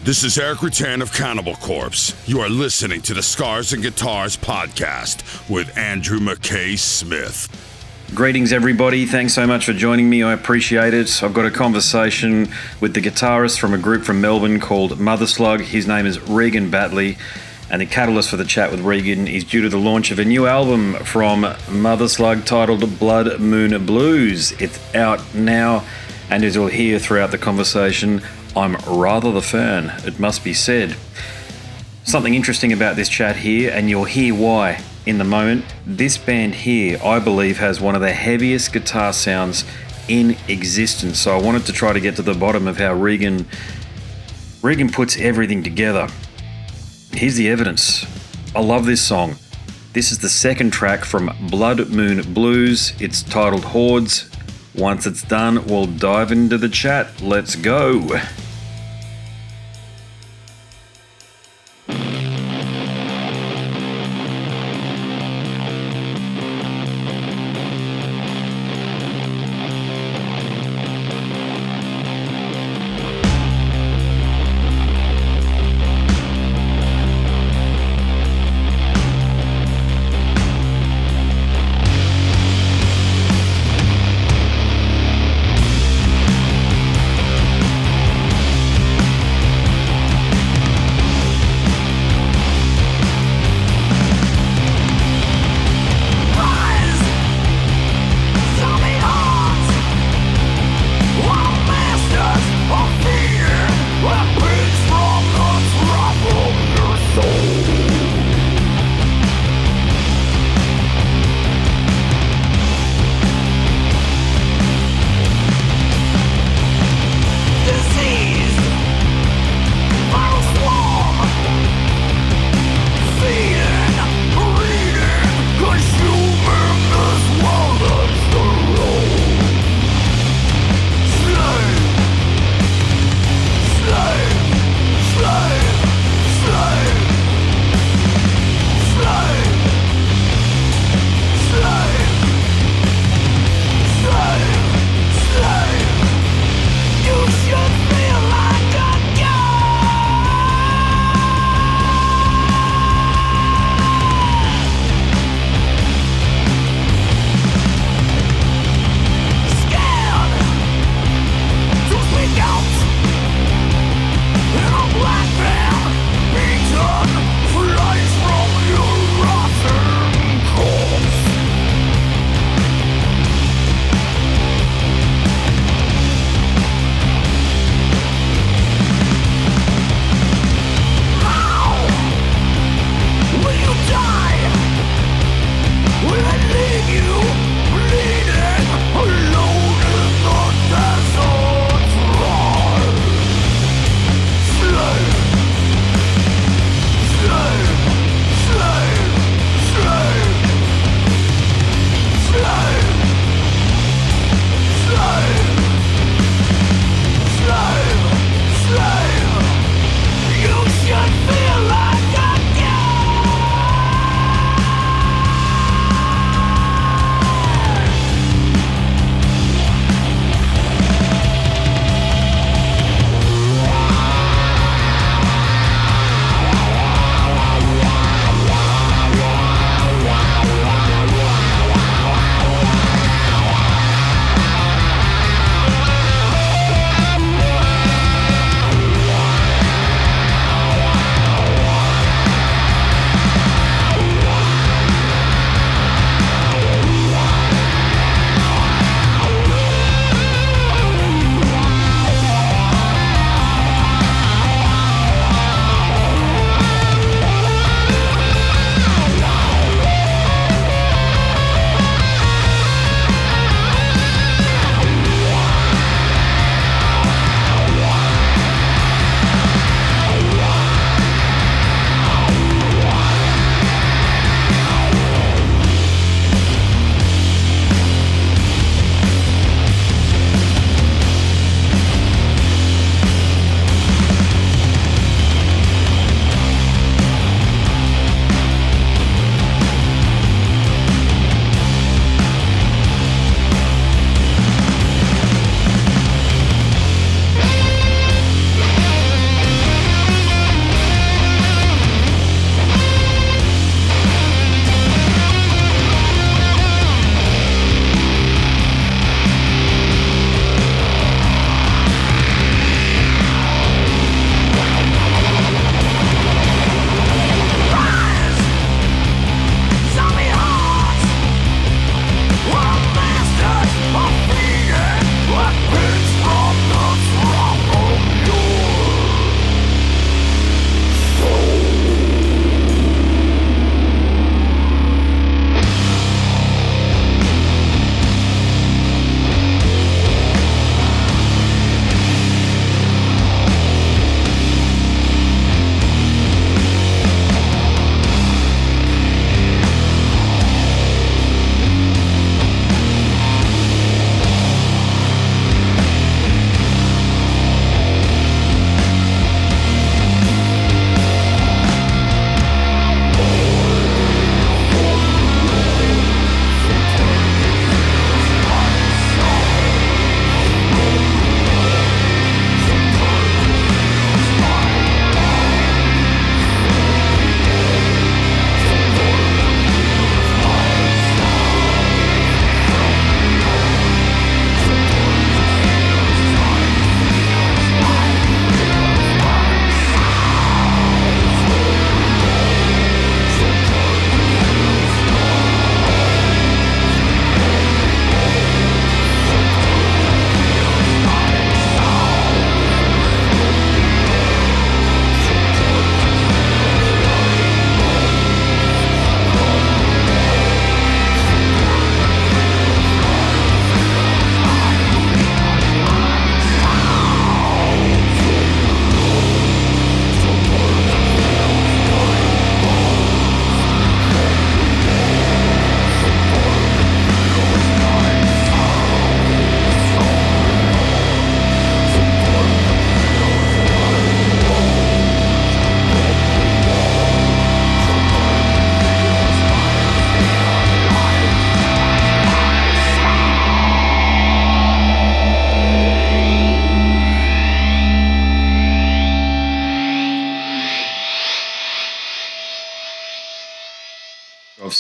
This is Eric Rutan of Cannibal Corpse. You are listening to the Scars and Guitars podcast with Andrew McKay Smith. Greetings, everybody. Thanks so much for joining me. I appreciate it. I've got a conversation with the guitarist from a group from Melbourne called Motherslug. His name is Regan Batley, and the catalyst for the chat with Regan is due to the launch of a new album from Motherslug titled Blood Moon Blues. It's out now, and as you'll hear throughout the conversation, I'm rather the fan, it must be said. Something interesting about this chat here, and you'll hear why in the moment. This band here, I believe, has one of the heaviest guitar sounds in existence. So I wanted to try to get to the bottom of how Regan puts everything together. Here's the evidence. I love this song. This is the second track from Blood Moon Blues. It's titled Hordes. Once it's done, we'll dive into the chat. Let's go.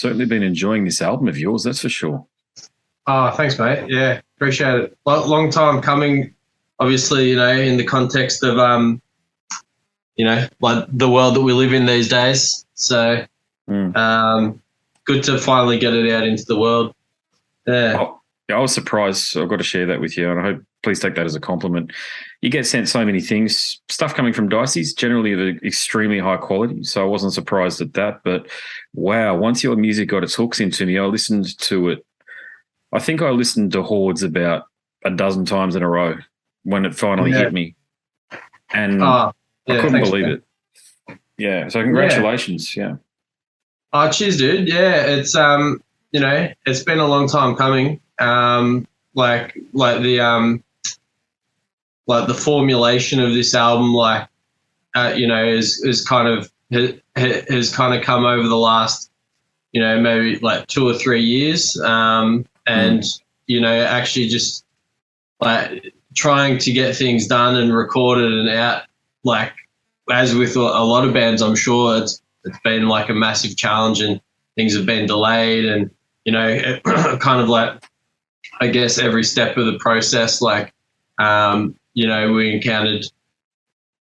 certainly been enjoying this album of yours, that's for sure. Oh, thanks, mate. Yeah, appreciate it. Long time coming, obviously, in the context of, like the world that we live in these days. So good to finally get it out into the world. Yeah. I was surprised. So I've got to share that with you, and I hope please take that as a compliment. You get sent so many things, stuff coming from Dicey's, generally of extremely high quality, so I wasn't surprised at that. But wow, once your music got its hooks into me, I listened to it. I think I listened to Hordes about a dozen times in a row when it finally hit me, and I couldn't believe it. Yeah, so congratulations. Yeah. Oh, cheers, dude. Yeah, it's it's been a long time coming. Like the formulation of this album, is kind of has kind of come over the last, maybe like 2 or 3 years. And actually just like trying to get things done and recorded and out, like as with a lot of bands, I'm sure it's been like a massive challenge and things have been delayed and, kind of like, I guess every step of the process, like, we encountered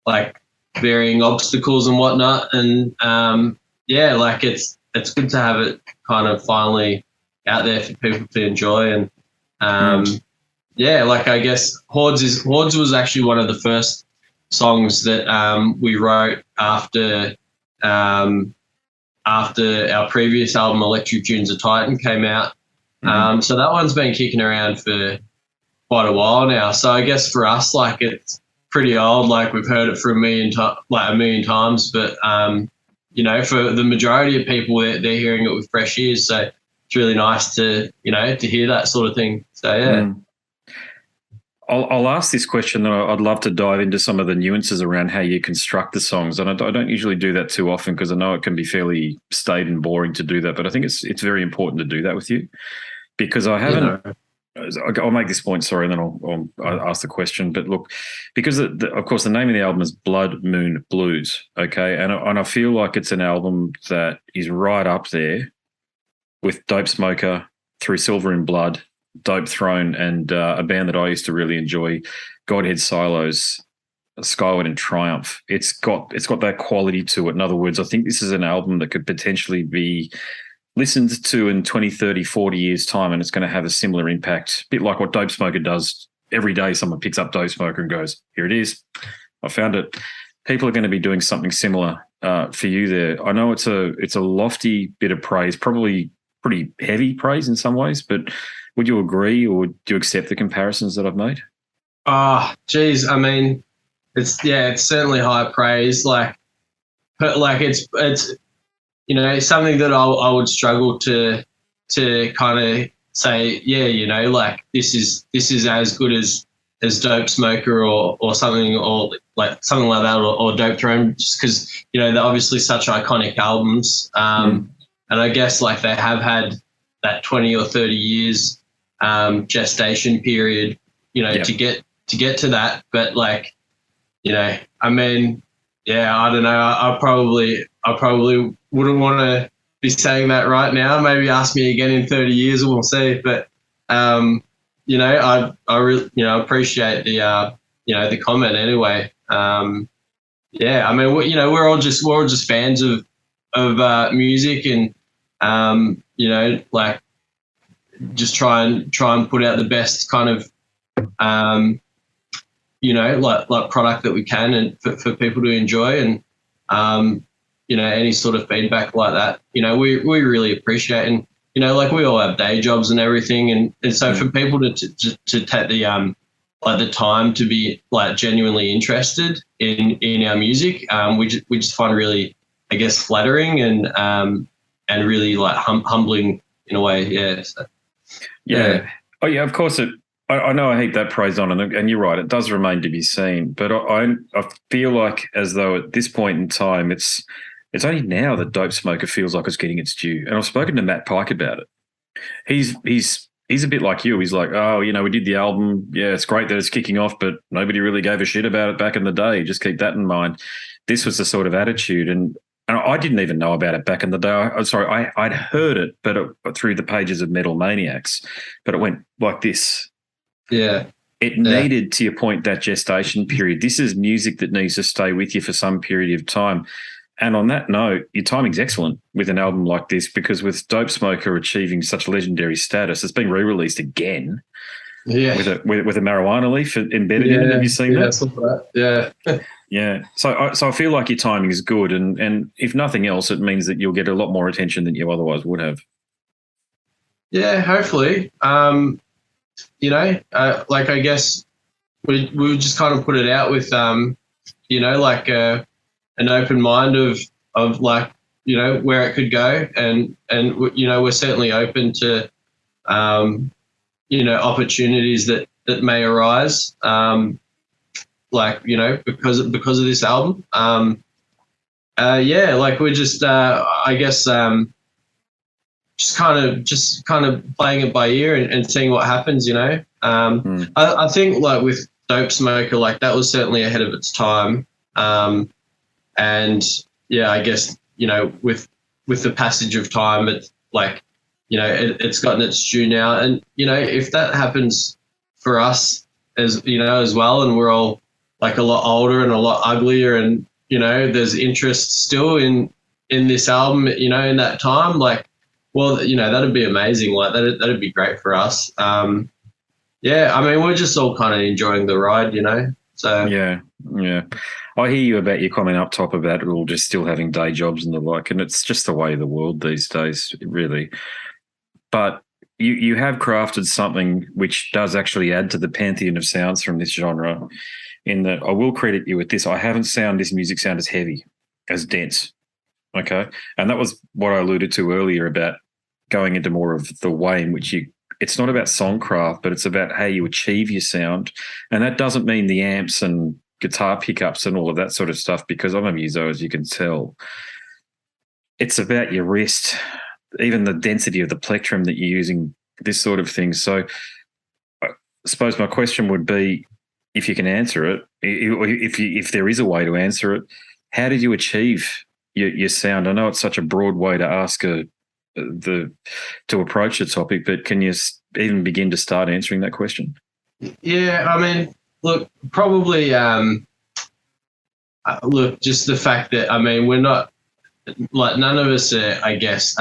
like varying obstacles and whatnot. And, like it's good to have it kind of finally out there for people to enjoy. And, like I guess Hordes was actually one of the first songs that we wrote after our previous album, Electric Dunes of Titan, came out. So that one's been kicking around for quite a while now. So I guess for us, like it's pretty old. Like we've heard it for a million times. But for the majority of people, they're hearing it with fresh ears. So it's really nice to to hear that sort of thing. So yeah. I'll ask this question, then I'd love to dive into some of the nuances around how you construct the songs. And I don't usually do that too often because I know it can be fairly staid and boring to do that. But I think it's very important to do that with you because I haven't. I'll make this point, sorry, and then I'll ask the question. But look, because of course the name of the album is Blood Moon Blues, okay, and I feel like it's an album that is right up there with Dope Smoker, Through Silver and Blood, Dope Throne, and a band that I used to really enjoy, Godhead Silos, Skyward and Triumph. It's got that quality to it. In other words, I think this is an album that could potentially be listened to in 20, 30, 40 years' time, and it's going to have a similar impact, a bit like what Dope Smoker does. Every day someone picks up Dope Smoker and goes, here it is, I found it. People are going to be doing something similar for you there. I know it's a lofty bit of praise, probably pretty heavy praise in some ways, but would you agree or do you accept the comparisons that I've made? Geez, I mean, it's certainly high praise. But it's something that I would struggle to kind of say, like this is as good as Dope Smoker or something or like something like that or Dope Throne, just because they're obviously such iconic albums. And I guess like they have had that 20 or 30 years gestation period, to get to that. But like, I mean, I don't know. I probably wouldn't want to be saying that right now. Maybe ask me again in 30 years and we'll see. But I really appreciate the comment anyway. I mean, we're all just fans of music and like just try and put out the best kind of like product that we can and for people to enjoy and any sort of feedback like that we really appreciate. And like we all have day jobs and everything and so for people to take the like the time to be like genuinely interested in our music, we just find really, I guess, flattering and really like humbling in a way. Yeah. Oh yeah, of course I know I heap that praise on, and you're right, it does remain to be seen. But I feel like as though at this point in time, it's only now that Dope Smoker feels like it's getting its due. And I've spoken to Matt Pike about it. He's a bit like you. He's like, we did the album. Yeah, it's great that it's kicking off, but nobody really gave a shit about it back in the day. Just keep that in mind. This was the sort of attitude. And and I didn't even know about it back in the day. I'd heard it, but through the pages of Metal Maniacs, but it went like this. Yeah. It needed, to your point, that gestation period. This is music that needs to stay with you for some period of time. And on that note, your timing's excellent with an album like this, because with Dope Smoker achieving such legendary status, it's been re-released again. Yeah. With a marijuana leaf embedded in it. Have you seen that? Yeah, something like that. Yeah. Yeah. So I feel like your timing is good, and if nothing else, it means that you'll get a lot more attention than you otherwise would have. Yeah, hopefully. Like I guess we would just kind of put it out with like an open mind of like, where it could go, and we're certainly open to opportunities that may arise, because of this album. Like we're just, I guess, just kind of playing it by ear and seeing what happens, I think like with Dope Smoker, like that was certainly ahead of its time. And yeah, I guess, with the passage of time, it's like, it's gotten its due now. And, if that happens for us as well, and we're all like a lot older and a lot uglier, and, there's interest still in this album, in that time, like, well, that'd be amazing. Like that'd be great for us. Yeah, I mean, we're just all kind of enjoying the ride, So yeah. I hear you about your comment up top about it all just still having day jobs and the like, and it's just the way of the world these days, really. But you have crafted something which does actually add to the pantheon of sounds from this genre, in that I will credit you with this. I haven't found this music sound as heavy, as dense, okay? And that was what I alluded to earlier about going into more of the way in which it's not about songcraft, but it's about how you achieve your sound. And that doesn't mean the amps and guitar pickups and all of that sort of stuff, because I'm a muso, as you can tell. It's about your wrist, even the density of the plectrum that you're using, this sort of thing. So I suppose my question would be, if you can answer it, if there is a way to answer it, how did you achieve your sound? I know it's such a broad way to ask to approach the topic, but can you even begin to start answering that question? Yeah, I mean, look, probably, just the fact that, I mean, we're not, like, none of us are, I guess,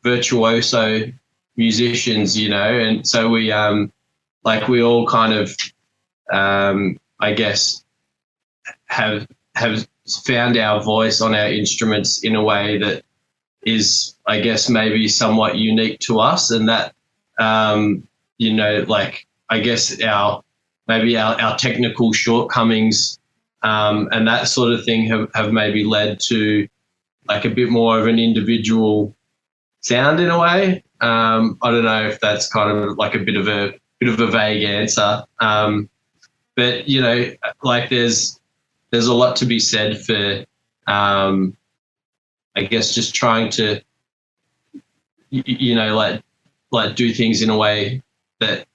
virtuoso musicians, and so we all kind of, I guess, have found our voice on our instruments in a way that is, I guess, maybe somewhat unique to us, and that, I guess our technical shortcomings and that sort of thing have maybe led to like a bit more of an individual sound in a way. I don't know if that's kind of like a bit of a vague answer, but like there's a lot to be said for, I guess, just trying to, like do things in a way that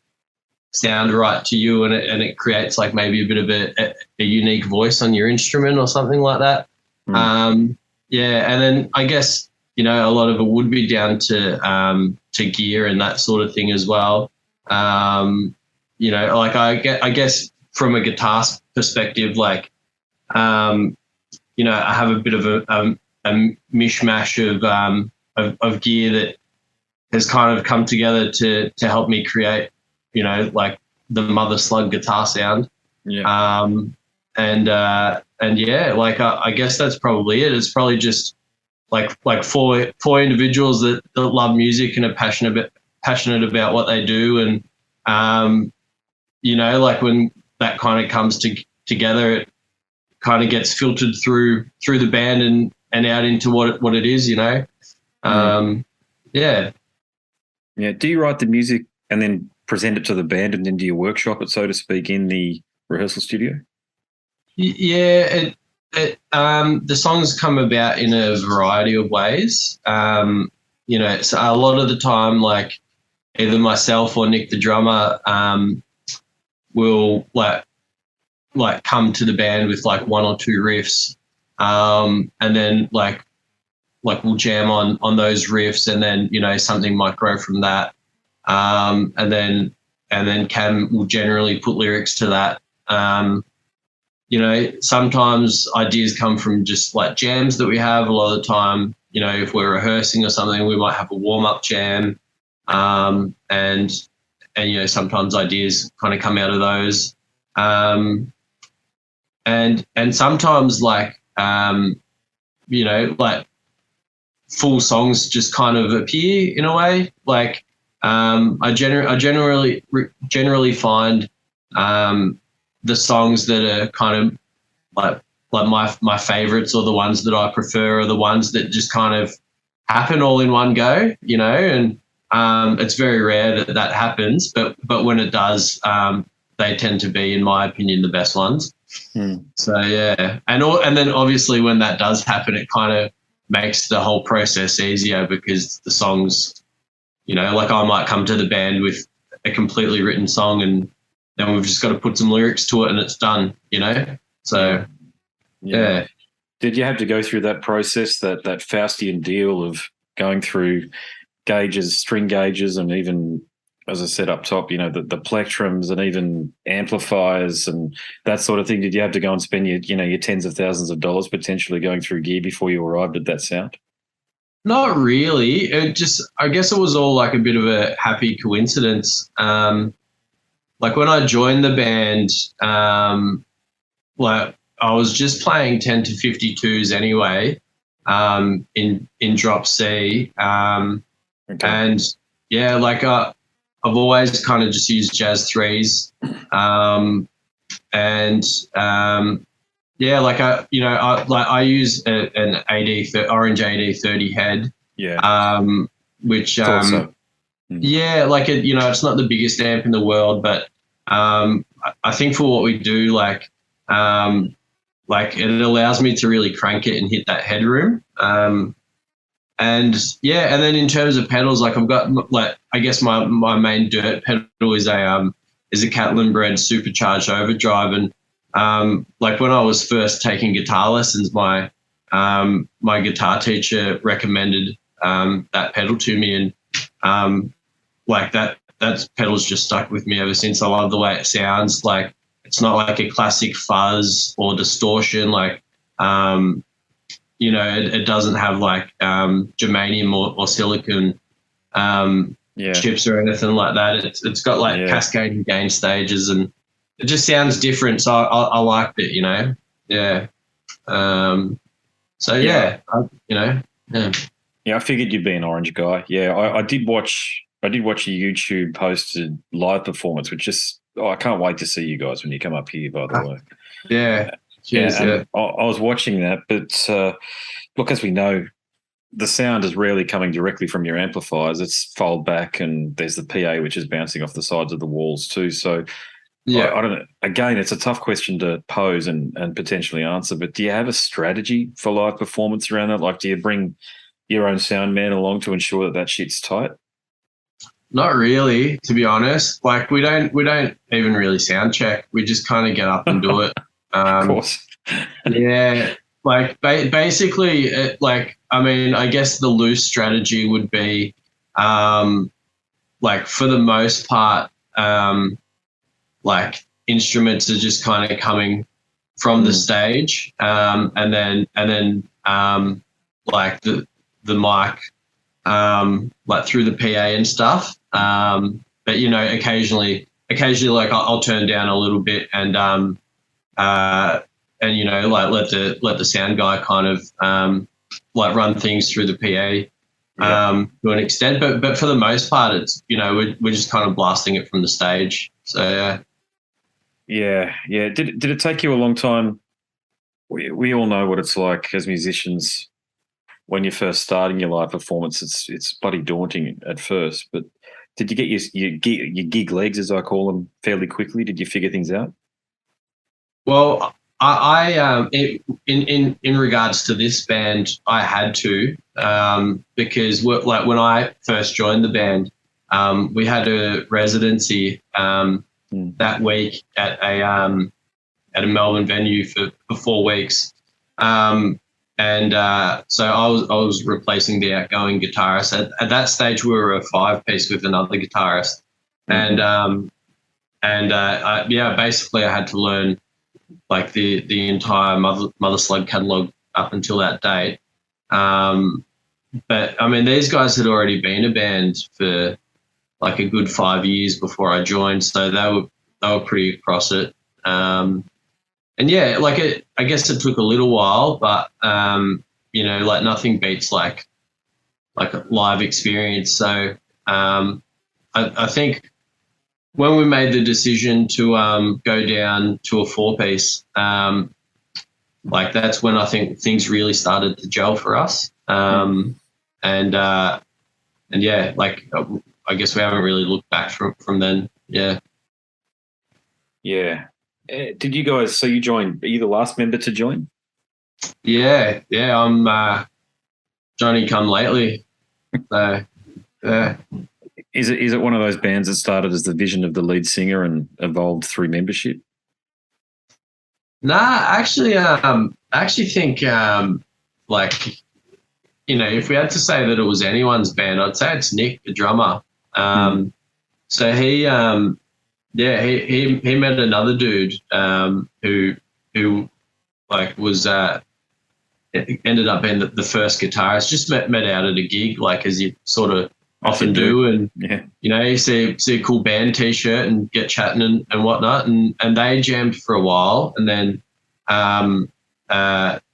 sound right to you, and it creates like maybe a bit of a unique voice on your instrument or something like that. Yeah, and then I guess a lot of it would be down to gear and that sort of thing as well. Like I guess from a guitar perspective, like I have a bit of a mishmash of gear that has kind of come together to help me create, like the Motherslug guitar sound. Yeah. And yeah, like I guess that's probably it. It's probably just like four individuals that love music and are passionate about what they do, and like when that kind of comes together, it kind of gets filtered through the band and out into what it is, Yeah. Yeah. Do you write the music and then present it to the band, and then do you workshop it, so to speak, in the rehearsal studio? Yeah, the songs come about in a variety of ways. So a lot of the time, like either myself or Nick the drummer will like come to the band with like one or two riffs, and then like we'll jam on those riffs, and then something might grow from that, and then Cam will generally put lyrics to that. Sometimes ideas come from just like jams that we have. A lot of the time, if we're rehearsing or something, we might have a warm-up jam, and sometimes ideas kind of come out of those, and sometimes like full songs just kind of appear in a way. Like I generally find the songs that are kind of like my favorites, or the ones that I prefer, are the ones that just kind of happen all in one go, and it's very rare that happens, but when it does, they tend to be, in my opinion, the best ones. So yeah, and then obviously when that does happen, it kind of makes the whole process easier, because the songs, like I might come to the band with a completely written song, and then we've just got to put some lyrics to it and it's done, So yeah. Did you have to go through that process, that Faustian deal of going through gauges, string gauges, and even, as I said up top, the plectrums and even amplifiers and that sort of thing? Did you have to go and spend your tens of thousands of dollars potentially going through gear before you arrived at that sound? Not really. I guess it was all like a bit of a happy coincidence. Like when I joined the band, like I was just playing 10 to 52s anyway, in drop C. Okay. And yeah, like I've always kind of just used jazz threes, and yeah, like I use an orange AD30 head, which yeah, like it's not the biggest amp in the world, but I think for what we do, like it allows me to really crank it and hit that headroom. And yeah, and then in terms of pedals, like I've got, like, I guess my main dirt pedal is a Catlin bred supercharged overdrive. And like when I was first taking guitar lessons, my guitar teacher recommended that pedal to me, and like that pedal's just stuck with me ever since. I love the way it sounds. Like it's not like a classic fuzz or distortion. Like it doesn't have like germanium or silicon chips or anything like that. It's got like cascading gain stages, and it just sounds different. So I liked it, Yeah. So yeah, Yeah, I figured you'd be an Orange guy. Yeah, I did watch a YouTube posted live performance, which just I can't wait to see you guys when you come up here, by the way. Yeah. Cheers, I was watching that, but look, as we know, the sound is rarely coming directly from your amplifiers. It's fold back, and there's the PA which is bouncing off the sides of the walls too. So yeah, I don't know. Again, it's a tough question to pose and potentially answer, but do you have a strategy for live performance around that? Like, do you bring your own sound man along to ensure that shit's tight? Not really, to be honest. Like we don't even really sound check. We just kind of get up and do it. Of course. Yeah, like basically, I guess the loose strategy would be, like for the most part, like instruments are just kind of coming from the stage, and then like the mic, like through the PA and stuff. But occasionally, like I'll turn down a little bit and like let the sound guy kind of like run things through the PA to an extent. But for the most part, it's we're just kind of blasting it from the stage. So yeah. Did it take you a long time? We all know what it's like as musicians when you're first starting your live performance. It's bloody daunting at first, but did you get your gig legs, as I call them, fairly quickly? Did you figure things out? Well, I in regards to this band, I had to, because like when I first joined the band, we had a residency that week at a Melbourne venue for 4 weeks. So I was replacing the outgoing guitarist. At that stage, we were a 5-piece with another guitarist, basically I had to learn like the entire Motherslug catalog up until that date. But I mean, these guys had already been a band for like a good 5 years before I joined, so they were pretty across it. I guess it took a little while, but like nothing beats like a live experience. So I think when we made the decision to go down to a 4-piece, that's when I think things really started to gel for us. I guess we haven't really looked back from then. Yeah. Yeah. Did you guys? So you joined? Are you the last member to join? Yeah. I'm Johnny come lately. So yeah. Is it one of those bands that started as the vision of the lead singer and evolved through membership? Nah, actually, I actually think if we had to say that it was anyone's band, I'd say it's Nick, the drummer. So he met another dude who was ended up being the first guitarist. Just met out at a gig, like as you sort of often do, and you see a cool band T-shirt and get chatting and whatnot, and they jammed for a while, and then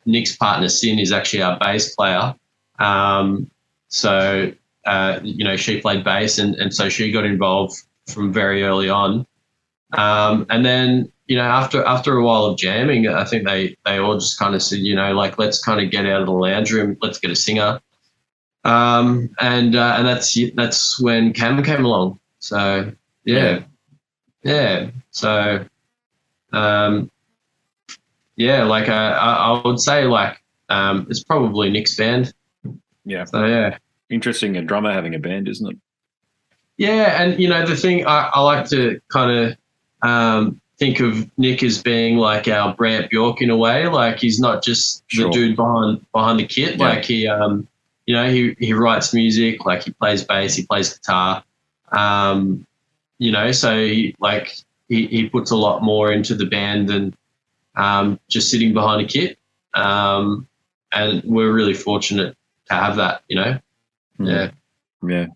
Nick's partner Sin is actually our bass player. She played bass, and so she got involved from very early on. And then, after a while of jamming, I think they all just kind of said, let's kind of get out of the lounge room, let's get a singer. And that's when Cam came along. So, yeah. So, I would say it's probably Nick's band. Yeah. So, yeah. Interesting, a drummer having a band, isn't it? Yeah, and the thing I like to kind of think of Nick as being like our Brant Bjork in a way. Like he's not just the dude behind the kit. Yeah. Like he writes music. Like he plays bass, he plays guitar. So he puts a lot more into the band than just sitting behind a kit. And we're really fortunate to have that. Yeah. Yeah.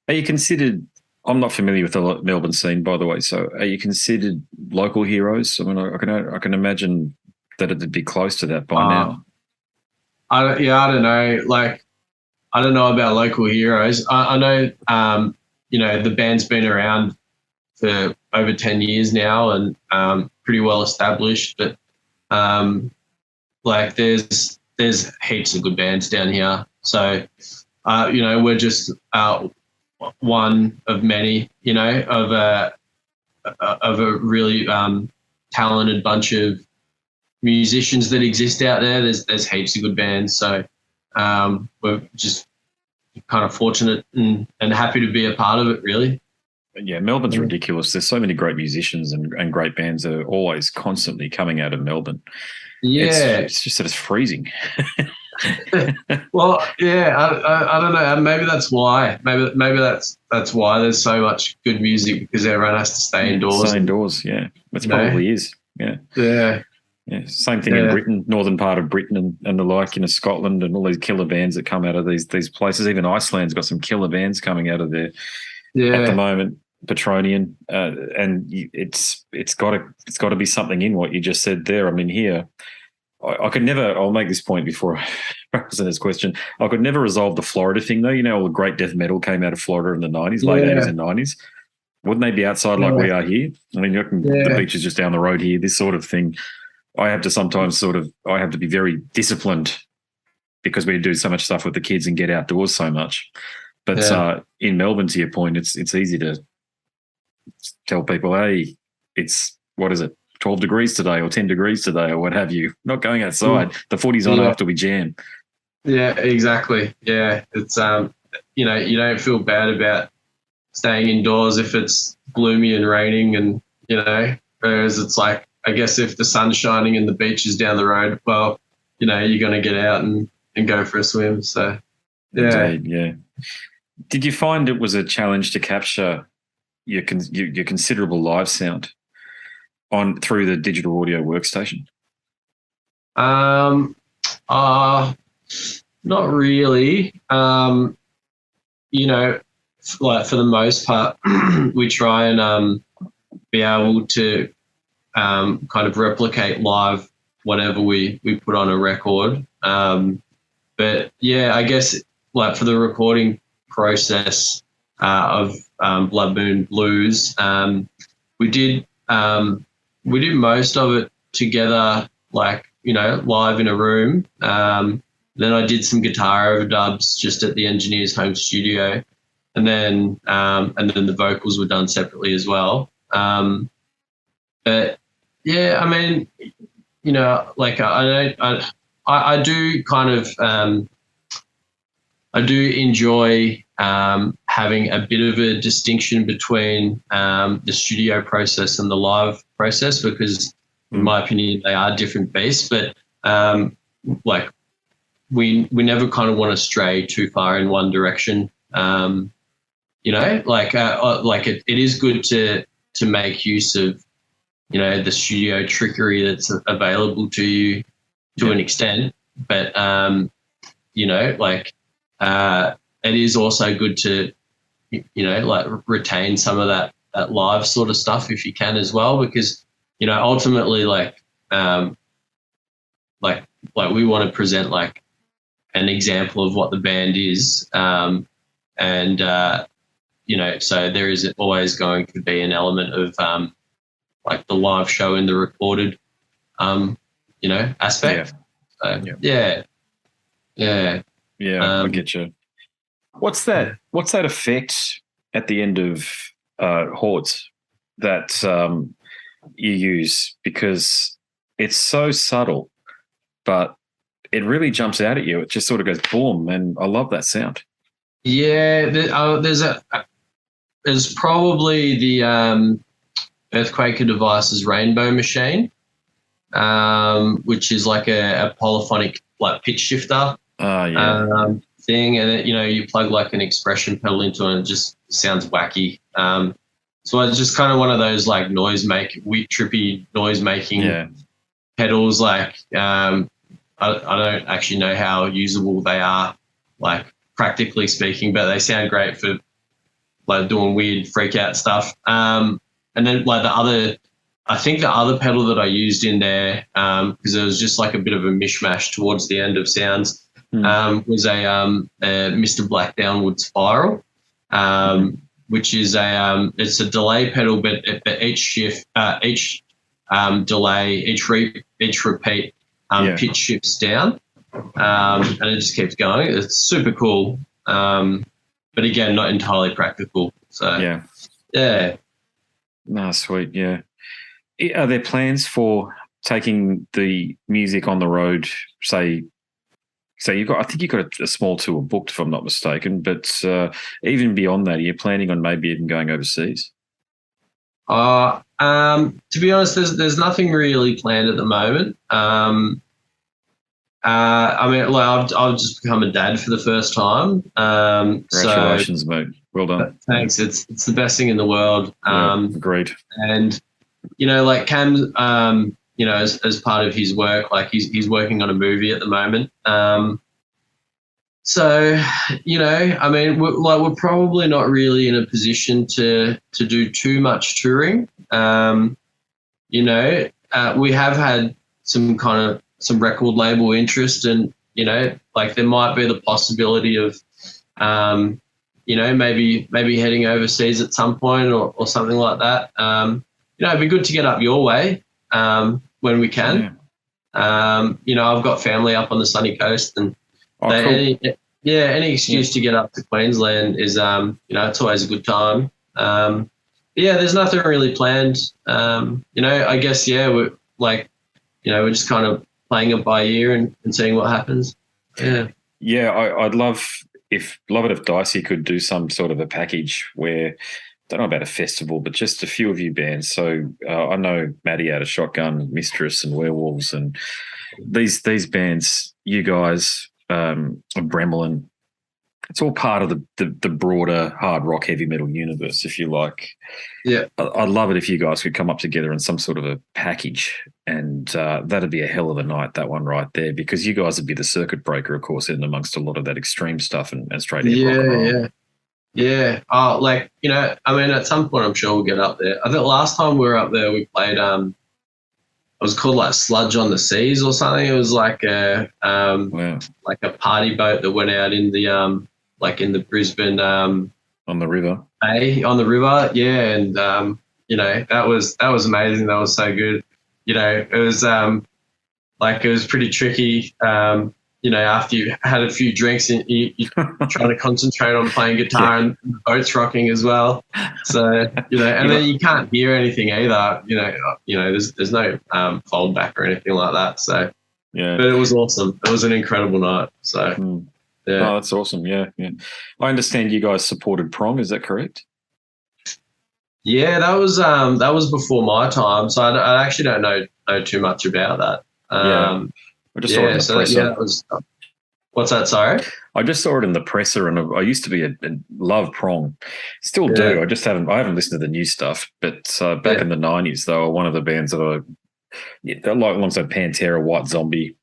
Are you considered? I'm not familiar with the Melbourne scene, by the way. So, are you considered local heroes? I mean, I can imagine that it'd be close to that by now. I don't know. Like, I don't know about local heroes. I know, the band's been around for over 10 years now and pretty well established. But there's heaps of good bands down here. So, we're just one of many, of a really talented bunch of musicians that exist out there. There's heaps of good bands. So we're just kind of fortunate and happy to be a part of it, really. Yeah, Melbourne's ridiculous. There's so many great musicians and great bands that are always constantly coming out of Melbourne. Yeah. It's just that it's freezing. Well, yeah, I don't know. Maybe that's why. Maybe that's why there's so much good music, because everyone has to stay indoors. Stay indoors, yeah. It probably is. Yeah. Yeah. Yeah. Same thing in Britain, northern part of Britain and the like, Scotland, and all these killer bands that come out of these places. Even Iceland's got some killer bands coming out of there at the moment. Petronian, and it's got to be something in what you just said there. I mean, here. I could never. I'll make this point before I answer this question. I could never resolve the Florida thing, though. All the great death metal came out of Florida in the 90s, late 80s and 90s. Wouldn't they be outside like we are here? I mean, the beach is just down the road here. This sort of thing, I have to sometimes I have to be very disciplined because we do so much stuff with the kids and get outdoors so much. But in Melbourne, to your point, it's easy to tell people, hey, it's, what is it? 12 degrees today or 10 degrees today or what have you. Not going outside. The footy's on after we jam. Yeah, exactly. Yeah. It's, you don't feel bad about staying indoors if it's gloomy and raining and, whereas it's like, I guess if the sun's shining and the beach is down the road, well, you're going to get out and go for a swim. So, yeah. Indeed, yeah. Did you find it was a challenge to capture your considerable live sound through the digital audio workstation? Not really. Like for the most part, we try and be able to kind of replicate live whatever we put on a record. But yeah, I guess like for the recording process of Blood Moon Blues, we did most of it together, like live in a room. Then I did some guitar overdubs just at the engineer's home studio, and then the vocals were done separately as well. But yeah, I mean, like I do kind of I do enjoy having a bit of a distinction between the studio process and the live process, because in my opinion they are different beasts. But like we never kind of want to stray too far in one direction. Like it is good to make use of the studio trickery that's available to you to an extent, but it is also good to like retain some of that live sort of stuff if you can as well, because ultimately like we want to present like an example of what the band is, so there is always going to be an element of like the live show and the recorded aspect. Yeah. So, I get you. What's that effect at the end of Hordes that you use? Because it's so subtle, but it really jumps out at you. It just sort of goes boom, and I love that sound. Yeah, there's probably the Earthquaker Devices Rainbow Machine, which is like a polyphonic like pitch shifter thing, and you plug like an expression pedal into it and it just sounds wacky. So it's just kind of one of those like trippy noise making pedals. Like I don't actually know how usable they are, like practically speaking, but they sound great for like doing weird freak out stuff. And then like I think the other pedal that I used in there, because it was just like a bit of a mishmash towards the end of sounds, was a Mr. Black Downward Spiral, which is it's a delay pedal, but each shift, each delay, each repeat pitch shifts down, and it just keeps going. It's super cool, but again, not entirely practical. So yeah. No, sweet, yeah. Are there plans for taking the music on the road? Say I think you've got a small tour booked, if I'm not mistaken. But even beyond that, are you planning on maybe even going overseas? To be honest, there's nothing really planned at the moment. I mean, like I've just become a dad for the first time. Congratulations, mate. Well done. Thanks. It's the best thing in the world. Agreed. And like Cam, as part of his work, like he's working on a movie at the moment. So I mean, we're probably not really in a position to do too much touring. We have had some record label interest, and like there might be the possibility of maybe heading overseas at some point or something like that. It'd be good to get up your way when we can. I've got family up on the sunny coast, and cool. any excuse to get up to Queensland is it's always a good time. There's nothing really planned. I guess we're like we're just kind of playing it by ear and seeing what happens. I'd love it if Dicey could do some sort of a package where don't know about a festival, but just a few of you bands. So I know Maddie out of Shotgun, Mistress, and Werewolves, and these bands. You guys, Bremelin. It's all part of the broader hard rock, heavy metal universe, if you like. Yeah. I'd love it if you guys could come up together in some sort of a package, and that'd be a hell of a night, that one right there, because you guys would be the circuit breaker, of course, in amongst a lot of that extreme stuff and straight ahead rock and roll. Yeah. Like, you know, I mean, at some point I'm sure we'll get up there. I think last time we were up there, we played, it was called like Sludge on the Seas or something. It was like a like a party boat that went out in the like in the Brisbane on the river. On the river, yeah, and you know, that was amazing. That was so good. You know, it was like it was pretty tricky. You know, after you had a few drinks and you're trying to concentrate on playing guitar and the boat's rocking as well. So, you know, and then you can't hear anything either. You know, there's no fold back or anything like that. So, yeah, but it was awesome. It was an incredible night. So, yeah. Oh, that's awesome. Yeah. I understand you guys supported Prong. Is that correct? Yeah, that was before my time. So I actually don't know too much about that. I just saw it in the presser. That was. What's that? Sorry. I just saw it in the presser, and I used to be a love Prong, still do. I haven't listened to the new stuff, but back in the '90s, they were one of the bands that alongside Pantera, White Zombie,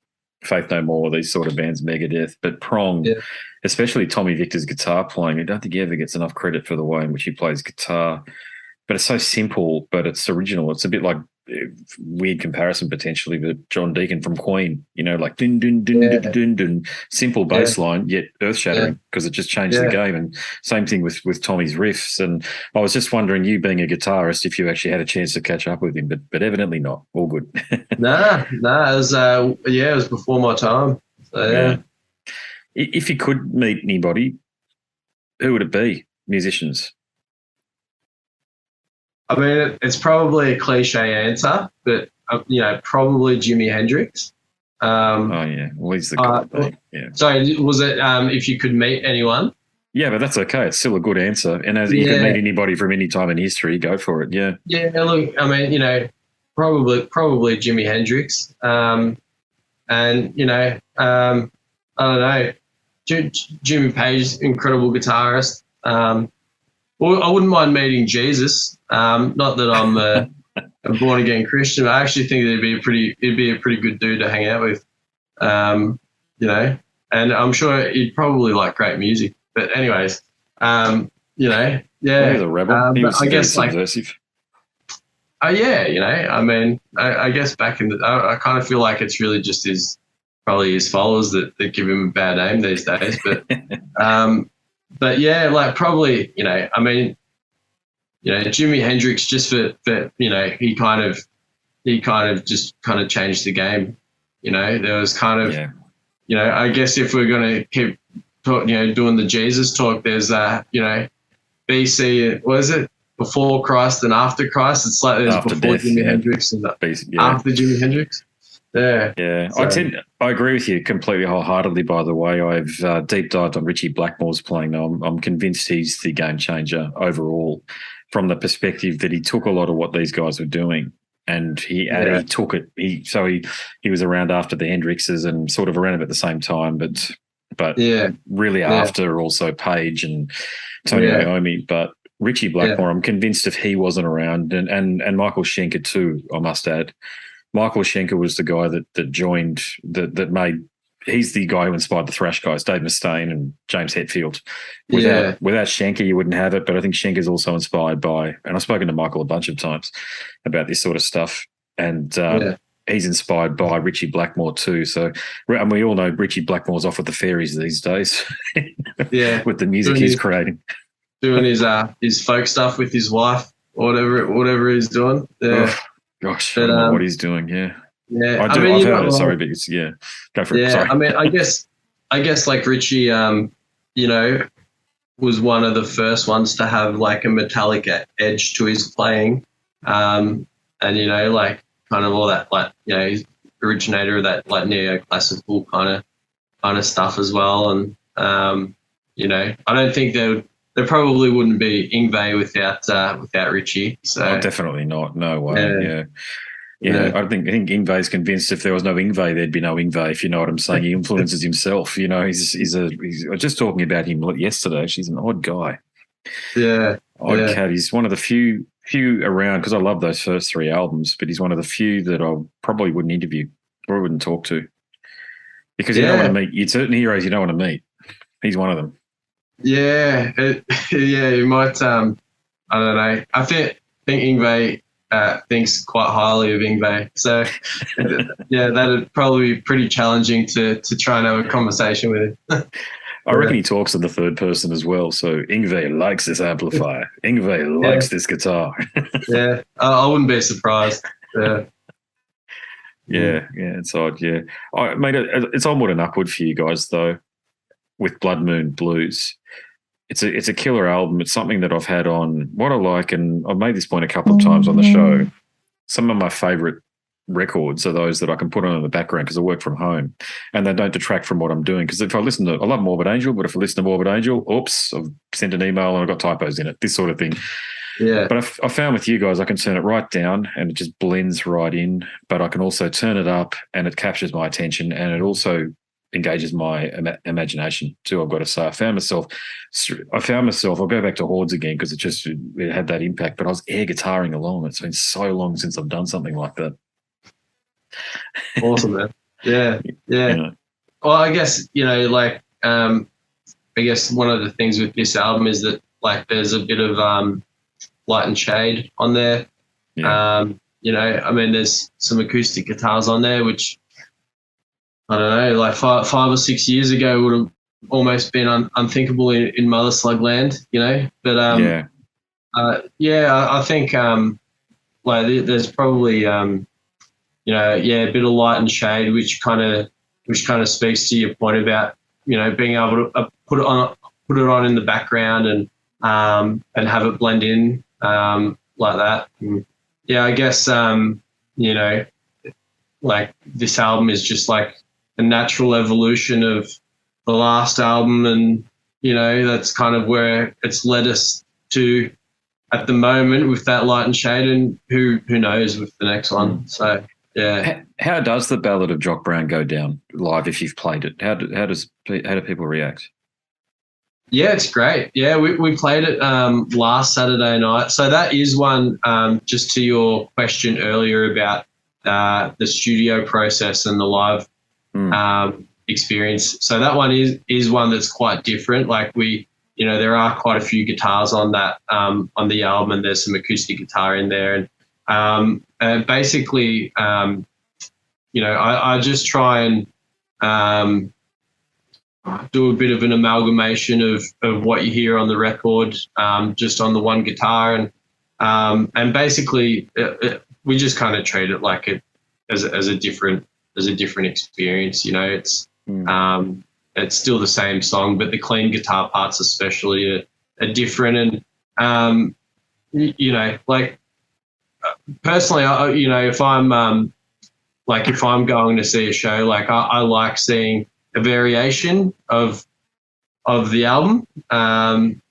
Faith No More, these sort of bands, Megadeth, but Prong, especially Tommy Victor's guitar playing. I don't think he ever gets enough credit for the way in which he plays guitar. But it's so simple, but it's original. It's a bit like weird comparison potentially, but John Deacon from Queen, you know, like dun dun dun dun dun dun, simple bass line, yet earth shattering because it just changed the game. And same thing with Tommy's riffs. And I was just wondering, you being a guitarist, if you actually had a chance to catch up with him, but evidently not. All good. Nah, it was it was before my time. So, yeah. If you could meet anybody, who would it be? Musicians. I mean, it's probably a cliche answer, but you know, probably Jimi Hendrix. Well, he's the guy. Sorry, was it if you could meet anyone? Yeah, but that's okay. It's still a good answer. And as you could meet anybody from any time in history, go for it. Yeah. Yeah. Look, I mean, you know, probably Jimi Hendrix. And you know, I don't know, Jimmy Page, incredible guitarist. Well, I wouldn't mind meeting Jesus. Not that I'm a born again Christian. I actually think it'd be a pretty good dude to hang out with. You know, and I'm sure he'd probably like great music. But anyways, you know, he's a rebel. He was I guess subversive. You know, I mean, I guess back in I kind of feel like it's really just probably his followers that give him a bad name these days. But yeah, like probably, you know, I mean, you know, Jimi Hendrix, just for you know, he kind of just changed the game. You know, there was kind of, you know, I guess if we're going to keep doing the Jesus talk, there's you know, BC, what is it? Before Christ and after Christ. It's like there's after before death, Jimi Hendrix and after Jimi Hendrix. Yeah. So. I agree with you completely wholeheartedly, by the way. I've deep dived on Richie Blackmore's playing now. I'm convinced he's the game changer overall from the perspective that he took a lot of what these guys were doing and he took it. He was around after the Hendrixes and sort of around at the same time, but really after also Page and Tony Iommi. But Richie Blackmore, I'm convinced if he wasn't around, and Michael Schenker too, I must add. Michael Schenker was the guy that joined, that made, he's the guy who inspired the thrash guys, Dave Mustaine and James Hetfield. Without Schenker, you wouldn't have it, but I think Schenker's also inspired by, and I've spoken to Michael a bunch of times about this sort of stuff, and he's inspired by Richie Blackmore too. So, and we all know Richie Blackmore's off with the fairies these days with the music he's creating. Doing his folk stuff with his wife, whatever he's doing. Yeah. Oh, gosh, I don't know what he's doing. Yeah. Yeah. I've heard it. Sorry, but it's, go for it. Sorry. I mean, I guess like Richie, you know, was one of the first ones to have like a metallic edge to his playing. And, you know, like kind of all that, like, you know, he's originator of that like neoclassical kind of stuff as well. And, you know, I don't think there would there probably wouldn't be Yngwie without Richie. So Oh, definitely not. No way. Yeah. I think Yngwie's convinced if there was no Yngwie, there'd be no Yngwie. If you know what I'm saying, he influences himself. You know, he's I was just talking about him yesterday. He's an odd guy. Odd cat. He's one of the few around, because I love those first 3 albums, but he's one of the few that I probably wouldn't interview, probably wouldn't talk to, because you don't want to meet. You're certain heroes you don't want to meet. He's one of them. Yeah, you might. I don't know. I think Yngwie thinks quite highly of Yngwie, so that'd probably be pretty challenging to try and have a conversation with him. I reckon he talks in the third person as well. So Yngwie likes this amplifier. Yngwie likes this guitar. I wouldn't be surprised. Yeah, it's odd. Yeah, mate, it's onward and upward for you guys though. With Blood Moon Blues, it's a killer album. It's something that I've had on. What I like, and I've made this point a couple of times on the show. Some of my favourite records are those that I can put on in the background because I work from home, and they don't detract from what I'm doing. Because if I listen to, I love Morbid Angel, but if I listen to Morbid Angel, oops, I've sent an email and I've got typos in it. This sort of thing. Yeah. But I found with you guys, I can turn it right down and it just blends right in. But I can also turn it up and it captures my attention, and it also engages my imagination too. I've got to say, I found myself. I'll go back to Hordes again because it had that impact. But I was air guitaring along. It's been so long since I've done something like that. Awesome, man. Yeah. Well, I guess I guess one of the things with this album is that there's a bit of light and shade on there. I mean, there's some acoustic guitars on there, which I don't know, 5 or 6 years ago would have almost been unthinkable in Motherslug land, But I think there's probably a bit of light and shade, which kind of speaks to your point about being able to put it on in the background and have it blend in like that. And I guess this album is just like a natural evolution of the last album, and that's kind of where it's led us to at the moment with that light and shade, and who knows with the next one. So how does the Ballad of Jock Brown go down live if you've played it? How do people react? Yeah, it's great. Yeah, we played it last Saturday night. So that is one, just to your question earlier about the studio process and the live experience. So that one is one that's quite different. There are quite a few guitars on that on the album, and there's some acoustic guitar in there. And basically, I just try and do a bit of an amalgamation of what you hear on the record, just on the one guitar, and basically we just kind of treat it like as a different experience. It's still the same song, but the clean guitar parts especially are different. And personally, if I'm going to see a show, I like seeing a variation of the album, and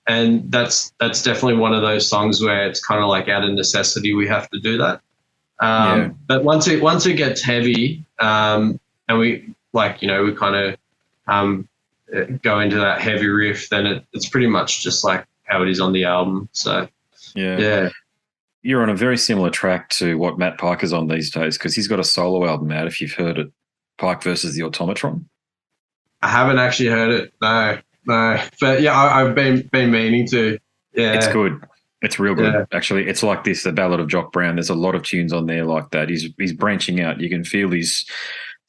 that's definitely one of those songs where it's kind of out of necessity we have to do that. But once it gets heavy, and we we kind of go into that heavy riff, then it's pretty much just like how it is on the album. So yeah. You're on a very similar track to what Matt Pike is on these days, because he's got a solo album out, if you've heard it, Pike versus the Automatron. I haven't actually heard it, no. But yeah, I've been meaning to. Yeah, it's good. It's real good, actually. It's like this, the Ballad of Jock Brown. There's a lot of tunes on there like that. He's branching out. You can feel it's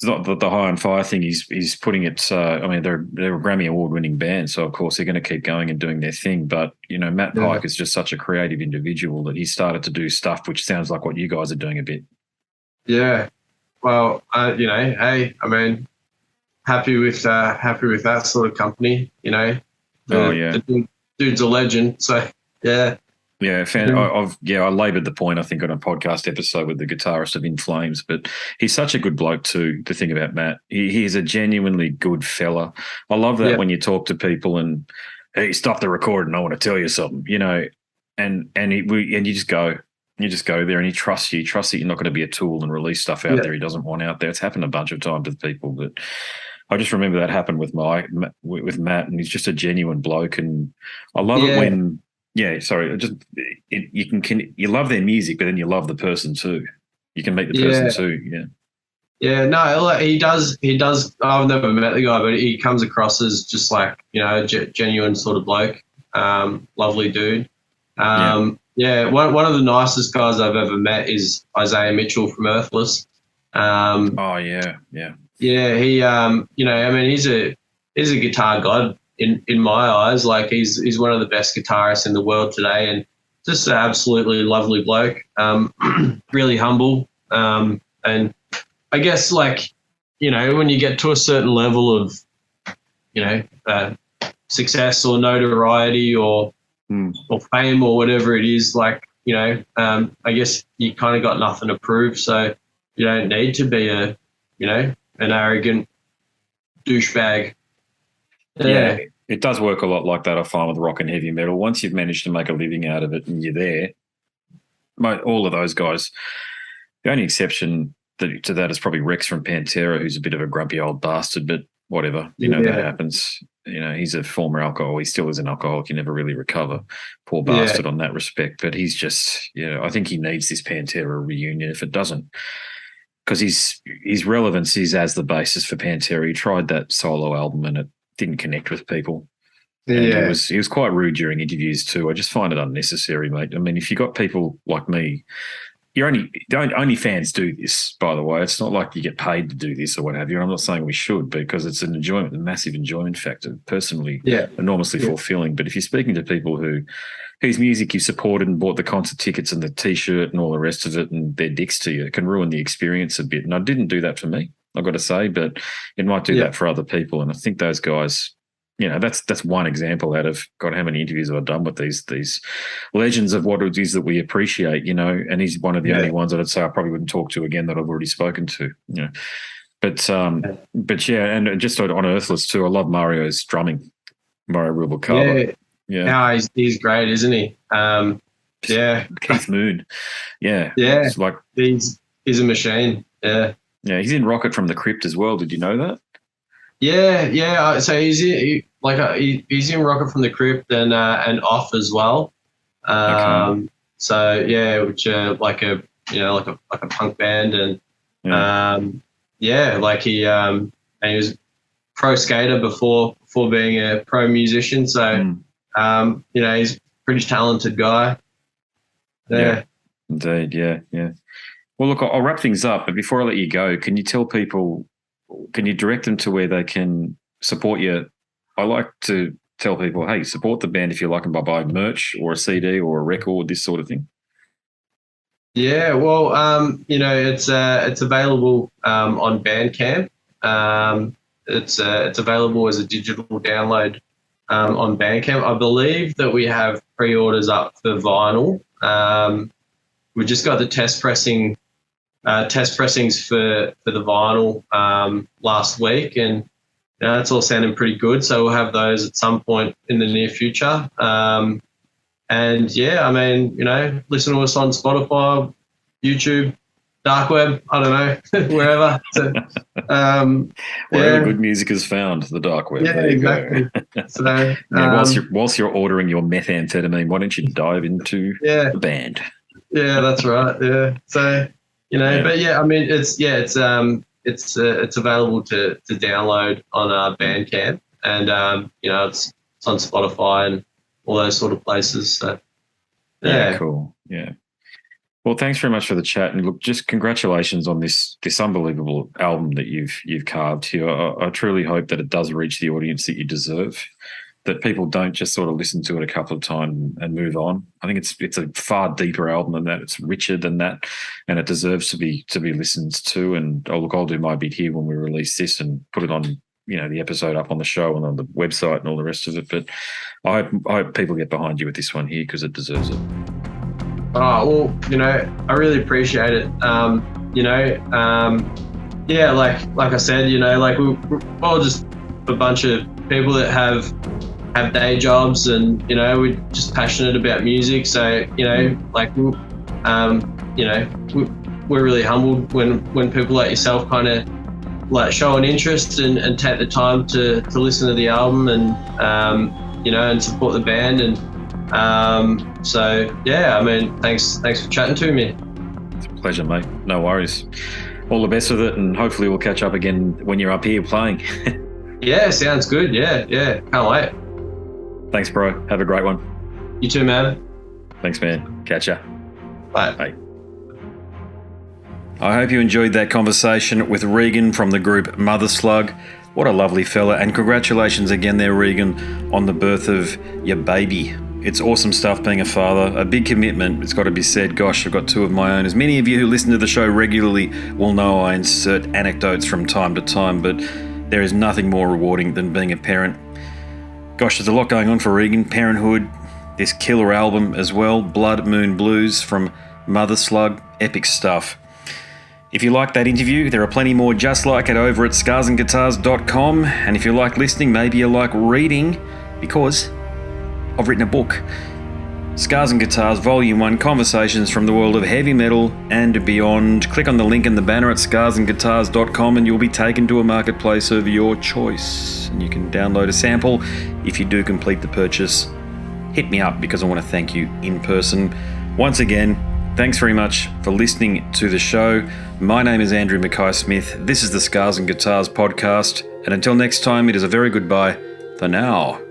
not the High on Fire thing. He's putting it. I mean, they're a Grammy Award-winning band, so of course they're going to keep going and doing their thing. But Matt Pike is just such a creative individual that he started to do stuff which sounds like what you guys are doing a bit. Yeah, well, hey, I mean, happy with that sort of company. The dude's a legend. So yeah. Yeah, I laboured the point, I think, on a podcast episode with the guitarist of In Flames, but he's such a good bloke too. The thing about Matt, he's a genuinely good fella. I love that when you talk to people and hey, stop the recording. I want to tell you something, and you just go. You just go there and he trusts you. He trusts that you're not going to be a tool and release stuff out there he doesn't want out there. It's happened a bunch of times with people, but I just remember that happened with Matt, and he's just a genuine bloke. And I love it when, you love their music, but then you love the person too. You can meet the person too. Yeah. Yeah, no, he does. I've never met the guy, but he comes across as just like, genuine sort of bloke. Lovely dude. Yeah, one of the nicest guys I've ever met is Isaiah Mitchell from Earthless. Yeah, he, he's a guitar god in my eyes. Like he's one of the best guitarists in the world today, and just an absolutely lovely bloke. Really humble, and I guess when you get to a certain level of, success or notoriety or fame or whatever it is, I guess you kind of got nothing to prove, so you don't need to be an arrogant douchebag. Yeah, it does work a lot like that, I find, with rock and heavy metal. Once you've managed to make a living out of it and you're there, all of those guys, the only exception to that is probably Rex from Pantera, who's a bit of a grumpy old bastard, but whatever, that happens. He's a former alcoholic. He still is an alcoholic. You never really recover. Poor bastard on that respect. But he's just, I think he needs this Pantera reunion. If it doesn't, because his relevance is as the basis for Pantera. He tried that solo album and it didn't connect with people. Yeah. And he was quite rude during interviews too. I just find it unnecessary, mate. I mean, if you got people like me, only fans do this, by the way. It's not like you get paid to do this or what have you. I'm not saying we should, because it's a massive enjoyment factor. Personally, enormously fulfilling. But if you're speaking to people whose music you supported and bought the concert tickets and the T-shirt and all the rest of it, and they're dicks to you, it can ruin the experience a bit. And I didn't do that for me, I've got to say, but it might do that for other people. And I think those guys, that's one example out of, God, how many interviews have I done with these legends of what it is that we appreciate, and he's one of the only ones that I'd say I probably wouldn't talk to again that I've already spoken to, But and just on Earthless too, I love Mario's drumming, Mario Rubalcaba. No, he's great, isn't he? Keith Moon. Yeah. It's like he's a machine. Yeah, he's in Rocket from the Crypt as well. Did you know that? Yeah. So he's in Rocket from the Crypt and Off as well. Okay. So which like a punk band, and he was pro skater before being a pro musician. So he's a pretty talented guy. Yeah. Indeed. Yeah. Well, look, I'll wrap things up, but before I let you go, can you tell people? Can you direct them to where they can support you? I like to tell people, hey, support the band if you like them by buying merch or a CD or a record, this sort of thing. Yeah, well, it's available on Bandcamp. It's available as a digital download on Bandcamp. I believe that we have pre-orders up for vinyl. We just got the test pressings for the vinyl last week, and it's all sounding pretty good. So we'll have those at some point in the near future. Listen to us on Spotify, YouTube, dark web, I don't know, wherever. So, wherever good music is found, the dark web. Yeah, exactly. So, whilst you're ordering your methamphetamine, why don't you dive into the band? Yeah, that's right. Yeah. So, but it's available to download on Bandcamp, and it's on Spotify and all those sort of places. So cool. Yeah. Well, thanks very much for the chat, and look, just congratulations on this unbelievable album that you've carved here. I truly hope that it does reach the audience that you deserve, that people don't just sort of listen to it a couple of times and move on. I think it's a far deeper album than that. It's richer than that, and it deserves to be listened to. And I'll do my bit here when we release this and put it on, the episode up on the show and on the website and all the rest of it. But I hope people get behind you with this one here because it deserves it. Oh, well, I really appreciate it. Like I said, we're all just a bunch of people that have have day jobs, and we're just passionate about music. So we're really humbled when people like yourself kind of like show an interest and take the time to listen to the album and and support the band. And thanks for chatting to me. It's a pleasure, mate. No worries. All the best with it, and hopefully we'll catch up again when you're up here playing. Yeah, sounds good. Yeah, can't wait. Thanks, bro. Have a great one. You too, man. Thanks, man. Catch ya. Bye. Bye. I hope you enjoyed that conversation with Regan from the group Motherslug. What a lovely fella, and congratulations again there, Regan, on the birth of your baby. It's awesome stuff being a father, a big commitment, it's got to be said. Gosh, I've got two of my own. As many of you who listen to the show regularly will know, I insert anecdotes from time to time, but there is nothing more rewarding than being a parent. Gosh, there's a lot going on for Regan. Parenthood, this killer album as well, Blood Moon Blues from Motherslug, epic stuff. If you like that interview, there are plenty more just like it over at scarsandguitars.com. And if you like listening, maybe you like reading, because I've written a book. Scars and Guitars Volume 1, Conversations from the World of Heavy Metal and Beyond. Click on the link in the banner at scarsandguitars.com and you'll be taken to a marketplace of your choice. And you can download a sample if you do complete the purchase. Hit me up because I want to thank you in person. Once again, thanks very much for listening to the show. My name is Andrew Mackay-Smith. This is the Scars and Guitars podcast. And until next time, it is a very goodbye for now.